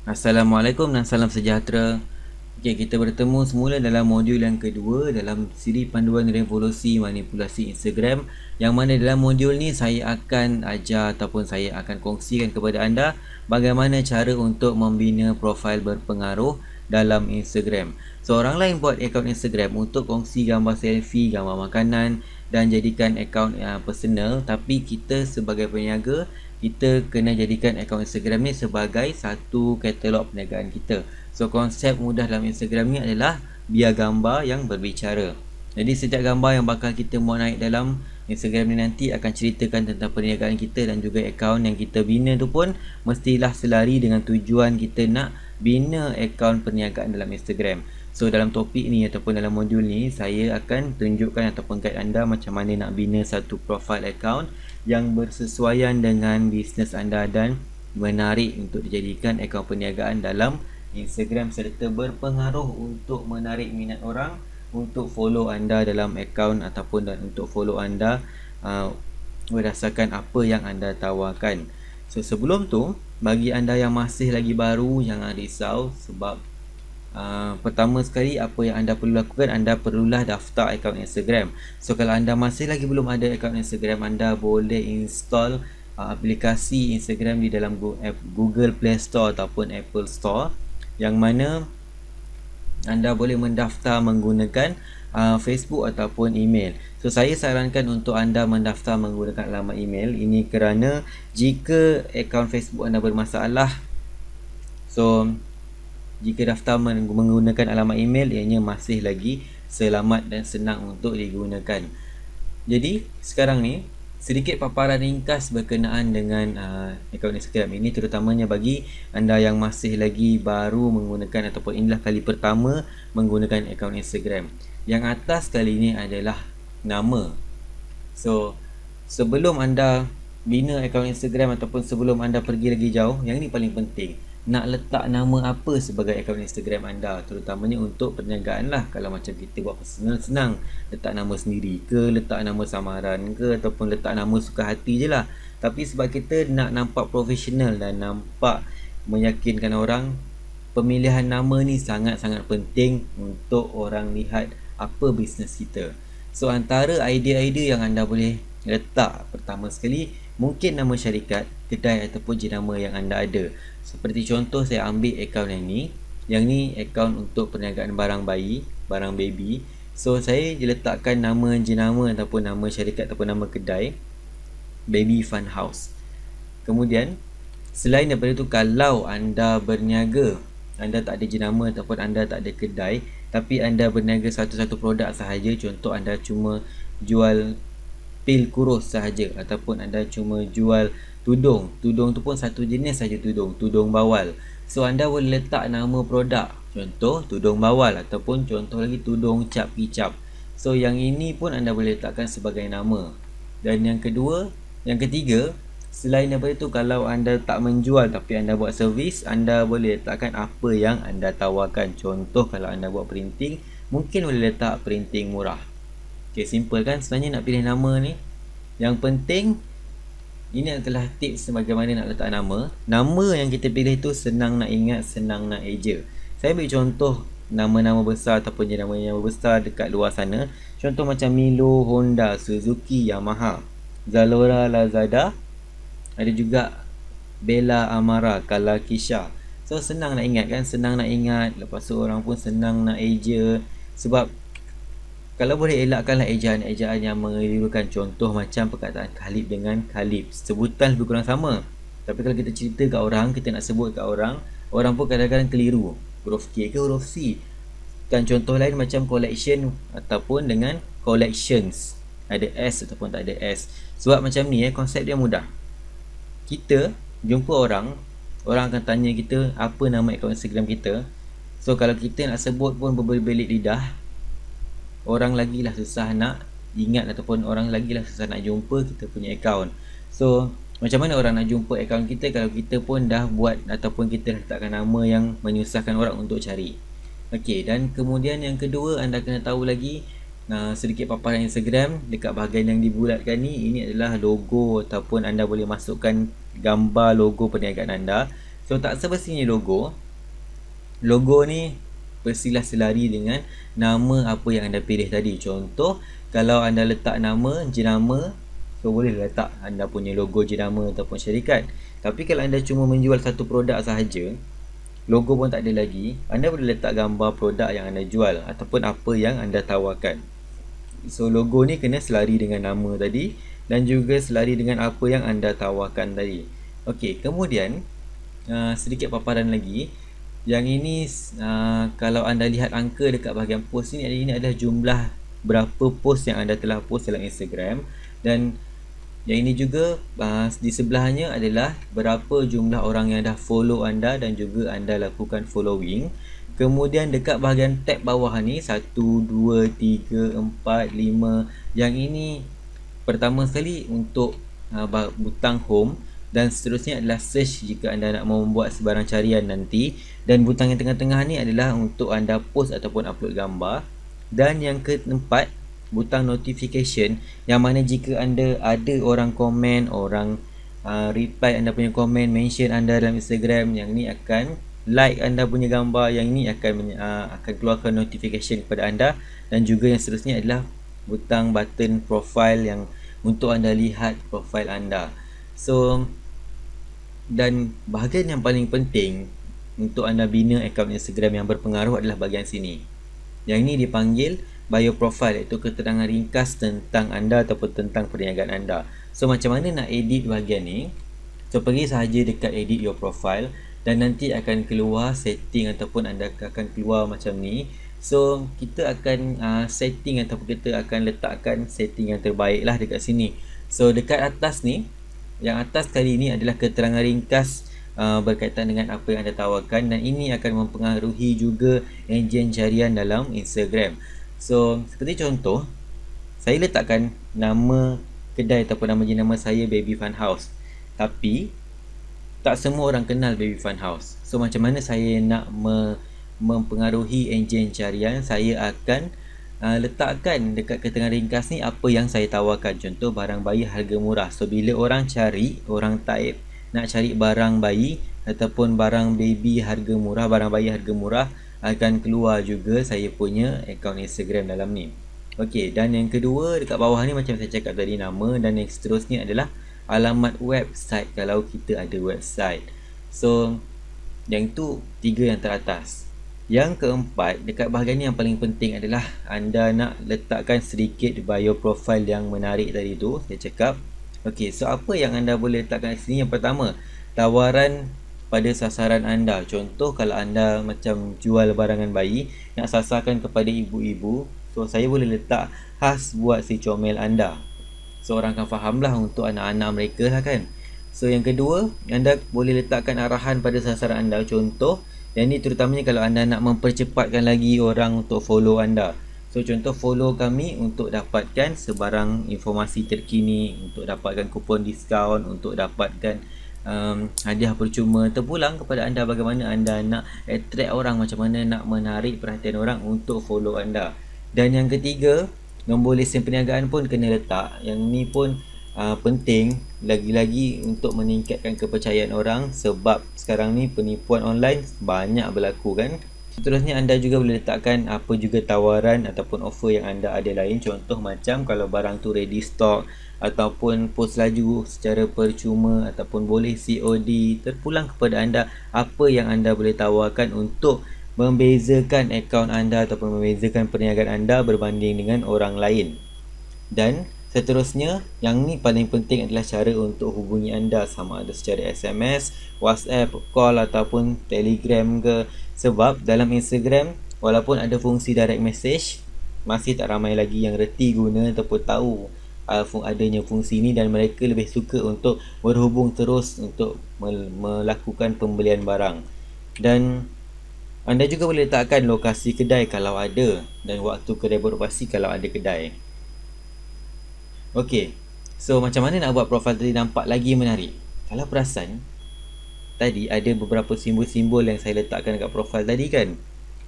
Assalamualaikum dan salam sejahtera. Okey, kita bertemu semula dalam modul yang kedua dalam siri panduan revolusi manipulasi Instagram, yang mana dalam modul ni saya akan ajar ataupun saya akan kongsikan kepada anda bagaimana cara untuk membina profil berpengaruh dalam Instagram. So, orang lain buat akaun Instagram untuk kongsi gambar selfie, gambar makanan dan jadikan akaun personal, tapi kita sebagai peniaga, kita kena jadikan akaun Instagram ni sebagai satu katalog perniagaan kita. So, konsep mudah dalam Instagram ni adalah biar gambar yang berbicara. Jadi setiap gambar yang bakal kita muat naik dalam Instagram ni nanti akan ceritakan tentang perniagaan kita, dan juga akaun yang kita bina tu pun mestilah selari dengan tujuan kita nak bina akaun perniagaan dalam Instagram. So, dalam topik ni ataupun dalam modul ni, saya akan tunjukkan ataupun guide anda macam mana nak bina satu profile account yang bersesuaian dengan bisnes anda dan menarik untuk dijadikan akaun perniagaan dalam Instagram, serta berpengaruh untuk menarik minat orang untuk follow anda dalam akaun ataupun dan untuk follow anda berdasarkan apa yang anda tawarkan. So, sebelum tu, bagi anda yang masih lagi baru, jangan risau, sebab pertama sekali apa yang anda perlu lakukan, anda perlulah daftar akaun Instagram. So, kalau anda masih lagi belum ada akaun Instagram, anda boleh install aplikasi Instagram di dalam Google Play Store ataupun Apple Store, yang mana anda boleh mendaftar menggunakan Facebook ataupun email. So, saya sarankan untuk anda mendaftar menggunakan alamat email. Ini kerana jika akaun Facebook anda bermasalah, so jika daftar menggunakan alamat email, ianya masih lagi selamat dan senang untuk digunakan. Jadi sekarang ni sedikit paparan ringkas berkenaan dengan akaun Instagram ini, terutamanya bagi anda yang masih lagi baru menggunakan ataupun inilah kali pertama menggunakan akaun Instagram. Yang atas kali ini adalah nama. So, sebelum anda bina akaun Instagram ataupun sebelum anda pergi lagi jauh, yang ini paling penting, nak letak nama apa sebagai akaun Instagram anda, terutamanya untuk perniagaan lah. Kalau macam kita buat personal, senang letak nama sendiri ke, letak nama samaran ke, ataupun letak nama suka hati je lah. Tapi sebab kita nak nampak profesional dan nampak meyakinkan orang, pemilihan nama ni sangat-sangat penting untuk orang lihat apa bisnes kita. So, antara idea-idea yang anda boleh letak, pertama sekali, mungkin nama syarikat, kedai ataupun jenama yang anda ada. Seperti contoh, saya ambil akaun yang ni. Yang ni akaun untuk perniagaan barang bayi, barang baby. So, saya letakkan nama jenama ataupun nama syarikat ataupun nama kedai Baby Fun House. Kemudian, selain daripada tu, kalau anda berniaga, anda tak ada jenama ataupun anda tak ada kedai, tapi anda berniaga satu-satu produk sahaja, contoh anda cuma jual pil kurus sahaja, ataupun anda cuma jual tudung tu pun satu jenis saja, tudung bawal. So, anda boleh letak nama produk, contoh tudung bawal, ataupun contoh lagi tudung cap kicap. So, yang ini pun anda boleh letakkan sebagai nama. Dan yang ketiga, selain daripada itu, kalau anda tak menjual tapi anda buat servis, anda boleh letakkan apa yang anda tawarkan. Contoh, kalau anda buat printing, mungkin boleh letak printing murah. Okay, simple kan sebenarnya nak pilih nama ni. Yang penting, ini adalah tips bagaimana nak letak nama. Nama yang kita pilih tu senang nak ingat, senang nak eja. Saya ambil contoh nama-nama besar ataupun jenama-jenama besar dekat luar sana. Contoh macam Milo, Honda, Suzuki, Yamaha, Zalora, Lazada. Ada juga Bella, Amara, Kalakisha. So, senang nak ingat kan, senang nak ingat. Lepas tu orang pun senang nak eja. Sebab kalau boleh elakkanlah ejaan-ejaan yang mengelirukan. Contoh macam perkataan Khalib dengan Khalib, sebutan lebih kurang sama, tapi kalau kita cerita kat orang, kita nak sebut kat orang, orang pun kadang-kadang keliru, huruf K ke huruf C. Dan contoh lain macam collection ataupun dengan collections, ada S ataupun tak ada S. Sebab macam ni konsep dia mudah. Kita jumpa orang akan tanya kita apa nama akaun Instagram kita. So, kalau kita nak sebut pun berbelit lidah, orang lagi lah susah nak ingat ataupun orang lagi lah susah nak jumpa kita punya akaun. So, macam mana orang nak jumpa akaun kita kalau kita pun dah buat ataupun kita letakkan nama yang menyusahkan orang untuk cari. Okey, dan kemudian yang kedua, anda kena tahu lagi sedikit paparan Instagram dekat bahagian yang dibulatkan ni. Ini adalah logo ataupun anda boleh masukkan gambar logo perniagaan anda. So tak semestinya logo ni persilah selari dengan nama apa yang anda pilih tadi. Contoh, kalau anda letak nama jenama, so boleh letak anda punya logo jenama ataupun syarikat. Tapi kalau anda cuma menjual satu produk sahaja, logo pun tak ada lagi, anda boleh letak gambar produk yang anda jual ataupun apa yang anda tawarkan. So logo ni kena selari dengan nama tadi dan juga selari dengan apa yang anda tawarkan tadi. Okey, kemudian sedikit paparan lagi. Yang ini kalau anda lihat angka dekat bahagian post ni, ini adalah jumlah berapa post yang anda telah post dalam Instagram, dan yang ini juga di sebelahnya adalah berapa jumlah orang yang dah follow anda dan juga anda lakukan following. Kemudian dekat bahagian tab bawah ni 1, 2, 3, 4, 5, yang ini pertama sekali untuk butang home, dan seterusnya adalah search jika anda nak membuat sebarang carian nanti, dan butang yang tengah-tengah ni adalah untuk anda post ataupun upload gambar. Dan yang keempat, butang notification, yang mana jika anda ada orang komen, orang reply anda punya komen, mention anda dalam Instagram, yang ni akan like anda punya gambar, yang ni akan keluarkan notification kepada anda. Dan juga yang seterusnya adalah butang button profile, yang untuk anda lihat profile anda. So, dan bahagian yang paling penting untuk anda bina akaun Instagram yang berpengaruh adalah bahagian sini. Yang ini dipanggil bio profile, iaitu keterangan ringkas tentang anda ataupun tentang perniagaan anda. So macam mana nak edit bahagian ni? So pergi sahaja dekat edit your profile, dan nanti akan keluar setting ataupun anda akan keluar macam ni. So kita akan setting ataupun kita akan letakkan setting yang terbaik lah dekat sini. So dekat atas ni, yang atas kali ni adalah keterangan ringkas berkaitan dengan apa yang anda tawarkan, dan ini akan mempengaruhi juga enjin carian dalam Instagram. So seperti contoh, saya letakkan nama kedai ataupun nama jenama saya Baby Fun House, tapi tak semua orang kenal Baby Fun House. So macam mana saya nak mempengaruhi enjin carian? Saya akan letakkan dekat keterangan ringkas ni apa yang saya tawarkan. Contoh, barang bayi harga murah. So bila orang cari, orang type nak cari barang bayi ataupun barang baby harga murah, barang bayi harga murah, akan keluar juga saya punya akaun Instagram dalam ni. Okey, dan yang kedua dekat bawah ni macam saya cakap tadi, nama, dan yang seterusnya adalah alamat website kalau kita ada website. So yang tu 3 yang teratas. Yang keempat, dekat bahagian ni yang paling penting adalah anda nak letakkan sedikit bio profile yang menarik tadi tu saya cakap. Okey, so apa yang anda boleh letakkan di sini? Yang pertama, tawaran pada sasaran anda. Contoh, kalau anda macam jual barangan bayi, nak sasarkan kepada ibu-ibu, so saya boleh letak khas buat si comel anda. So orang akan faham lah untuk anak-anak mereka lah kan. So yang kedua, anda boleh letakkan arahan pada sasaran anda. Contoh, yang ni terutamanya kalau anda nak mempercepatkan lagi orang untuk follow anda. So contoh, follow kami untuk dapatkan sebarang informasi terkini, untuk dapatkan kupon diskaun, untuk dapatkan hadiah percuma terpulang kepada anda. Bagaimana anda nak attract orang, macam mana nak menarik perhatian orang untuk follow anda. Dan yang ketiga, nombor lesen perniagaan pun kena letak. Yang ni pun penting lagi-lagi untuk meningkatkan kepercayaan orang, sebab sekarang ni penipuan online banyak berlaku kan. Seterusnya, anda juga boleh letakkan apa juga tawaran ataupun offer yang anda ada lain. Contoh macam kalau barang tu ready stock, ataupun post laju secara percuma, ataupun boleh COD terpulang kepada anda, apa yang anda boleh tawarkan untuk membezakan akaun anda ataupun membezakan perniagaan anda berbanding dengan orang lain. Dan seterusnya, yang ni paling penting adalah cara untuk hubungi anda, sama ada secara SMS, WhatsApp, call ataupun Telegram ke. Sebab dalam Instagram, walaupun ada fungsi direct message, masih tak ramai lagi yang reti guna ataupun tahu adanya fungsi ni, dan mereka lebih suka untuk berhubung terus untuk melakukan pembelian barang. Dan anda juga boleh letakkan lokasi kedai kalau ada, dan waktu kedai beroperasi kalau ada kedai. Okey, so macam mana nak buat profil tadi nampak lagi menarik? Kalau perasan, tadi ada beberapa simbol-simbol yang saya letakkan dekat profil tadi kan.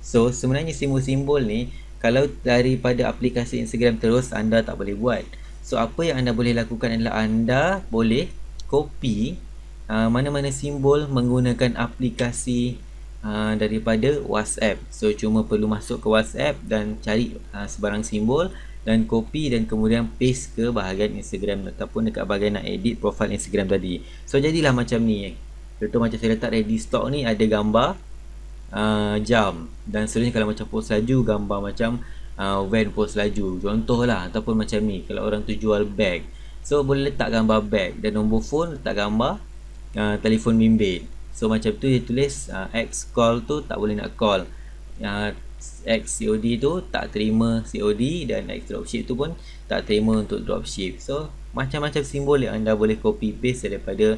So sebenarnya simbol-simbol ni, kalau daripada aplikasi Instagram terus, anda tak boleh buat. So apa yang anda boleh lakukan adalah anda boleh copy mana-mana simbol menggunakan aplikasi daripada WhatsApp. So cuma perlu masuk ke WhatsApp dan cari sebarang simbol dan copy dan kemudian paste ke bahagian Instagram ataupun dekat bahagian nak edit profile Instagram tadi. So jadilah macam ni. Contoh macam saya letak ready stock ni, ada gambar jam dan seterusnya. Kalau macam post laju, gambar macam van post laju contoh lah, ataupun macam ni kalau orang tu jual bag, so boleh letak gambar bag dan nombor phone, letak gambar telefon bimbit. So macam tu dia tulis X call tu tak boleh nak call, X COD tu tak terima COD, dan X dropship tu pun tak terima untuk dropship. So macam-macam simbol yang anda boleh copy paste daripada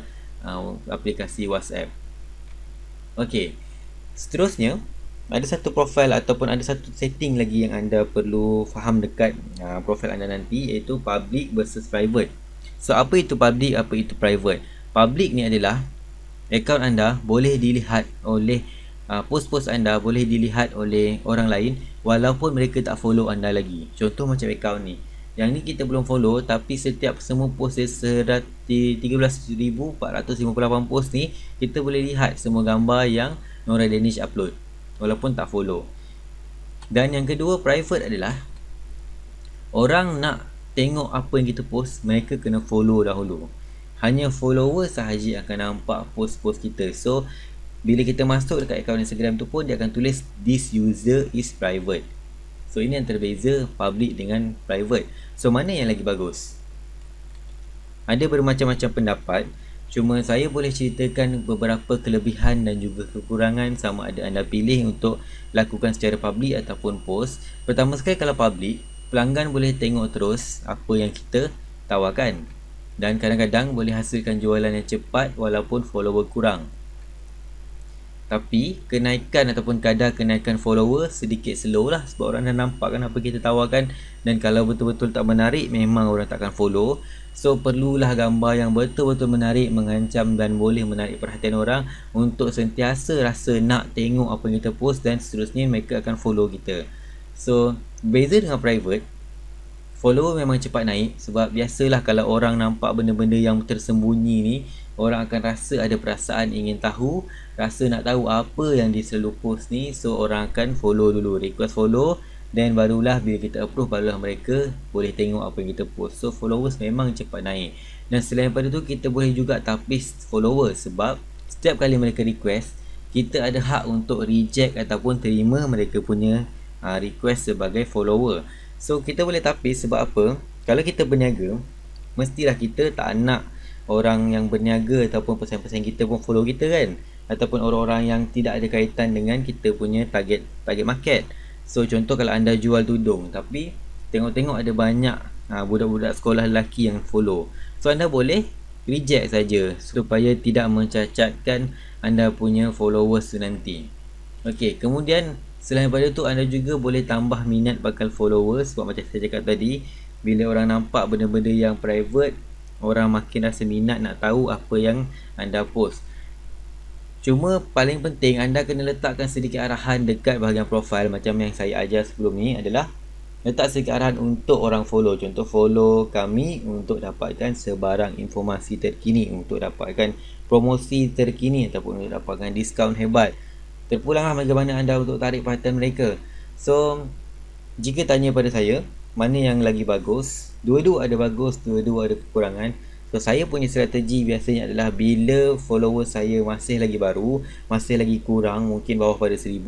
aplikasi WhatsApp. Okey, seterusnya ada satu profil ataupun ada satu setting lagi yang anda perlu faham dekat profil anda nanti, iaitu public versus private. So apa itu public, apa itu private? Public ni adalah akaun anda boleh dilihat oleh post-post anda boleh dilihat oleh orang lain walaupun mereka tak follow anda lagi. Contoh macam akaun ni, yang ni kita belum follow, tapi setiap semua post 13,458 post ni, kita boleh lihat semua gambar yang Nora Danish upload walaupun tak follow. Dan yang kedua, private adalah orang nak tengok apa yang kita post, mereka kena follow dahulu. Hanya follower sahaja akan nampak post-post kita. So bila kita masuk dekat akaun Instagram tu pun, dia akan tulis this user is private. So ini antara beza public dengan private. So mana yang lagi bagus? Ada bermacam-macam pendapat. Cuma saya boleh ceritakan beberapa kelebihan dan juga kekurangan sama ada anda pilih untuk lakukan secara public ataupun post. Pertama sekali, kalau public, pelanggan boleh tengok terus apa yang kita tawarkan, dan kadang-kadang boleh hasilkan jualan yang cepat walaupun follower kurang. Tapi kenaikan ataupun kadar kenaikan follower sedikit slow lah, sebab orang dah nampak kan apa kita tawarkan, dan kalau betul-betul tak menarik, memang orang takkan follow. So perlulah gambar yang betul-betul menarik, mengancam dan boleh menarik perhatian orang untuk sentiasa rasa nak tengok apa yang kita post, dan seterusnya mereka akan follow kita. So beza dengan private, follower memang cepat naik, sebab biasalah kalau orang nampak benda-benda yang tersembunyi ni, orang akan rasa ada perasaan ingin tahu, rasa nak tahu apa yang dia selalu post ni. So orang akan follow dulu, request follow, dan barulah bila kita approve, barulah mereka boleh tengok apa yang kita post. So followers memang cepat naik. Dan selain daripada tu, kita boleh juga tapis followers, sebab setiap kali mereka request, kita ada hak untuk reject ataupun terima mereka punya request sebagai follower. So kita boleh tapis sebab apa? Kalau kita berniaga, mestilah kita tak nak orang yang berniaga ataupun pesaing-pesaing kita pun follow kita kan, ataupun orang-orang yang tidak ada kaitan dengan kita punya target market. So contoh kalau anda jual tudung, tapi tengok-tengok ada banyak budak-budak sekolah lelaki yang follow, so anda boleh reject saja supaya tidak mencacatkan anda punya followers tu nanti. Okey, kemudian selain daripada tu, anda juga boleh tambah minat bakal followers, sebab macam saya cakap tadi, bila orang nampak benda-benda yang private, orang makin rasa minat nak tahu apa yang anda post. Cuma paling penting, anda kena letakkan sedikit arahan dekat bahagian profil. Macam yang saya ajar sebelum ni adalah letak sedikit arahan untuk orang follow. Contoh, follow kami untuk dapatkan sebarang informasi terkini, untuk dapatkan promosi terkini, ataupun untuk dapatkan diskaun hebat. Terpulanglah bagaimana anda untuk tarik perhatian mereka. So jika tanya pada saya mana yang lagi bagus, dua-dua ada bagus, dua-dua ada kekurangan. So saya punya strategi biasanya adalah bila follower saya masih lagi baru, masih lagi kurang, mungkin bawah pada 1000,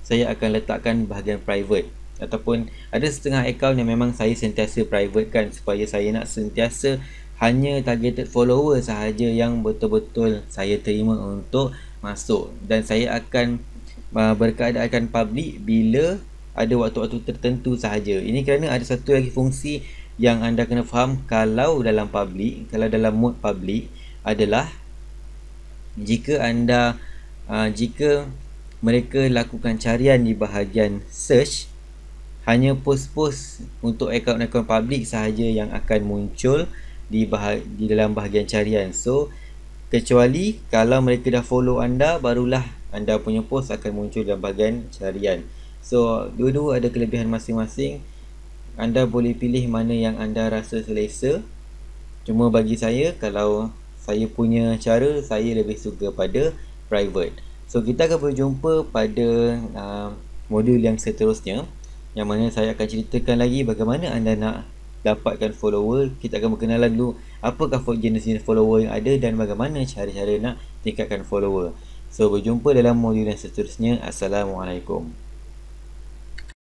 saya akan letakkan bahagian private. Ataupun ada setengah akaun yang memang saya sentiasa private kan, supaya saya nak sentiasa hanya targeted follower sahaja yang betul-betul saya terima untuk masuk, dan saya akan berkeadaan public bila ada waktu-waktu tertentu sahaja. Ini kerana ada satu lagi fungsi yang anda kena faham kalau dalam public, kalau dalam mode public adalah jika mereka lakukan carian di bahagian search, hanya post-post untuk akaun-akaun public sahaja yang akan muncul di dalam bahagian carian. So kecuali kalau mereka dah follow anda, barulah anda punya post akan muncul dalam bahagian carian. So dua-dua ada kelebihan masing-masing. Anda boleh pilih mana yang anda rasa selesa. Cuma bagi saya, kalau saya punya cara, saya lebih suka pada private. So kita akan berjumpa pada modul yang seterusnya, yang mana saya akan ceritakan lagi bagaimana anda nak dapatkan follower. Kita akan berkenalan dulu apakah jenis-jenis follower yang ada dan bagaimana cara-cara nak tingkatkan follower. So berjumpa dalam modul yang seterusnya. Assalamualaikum.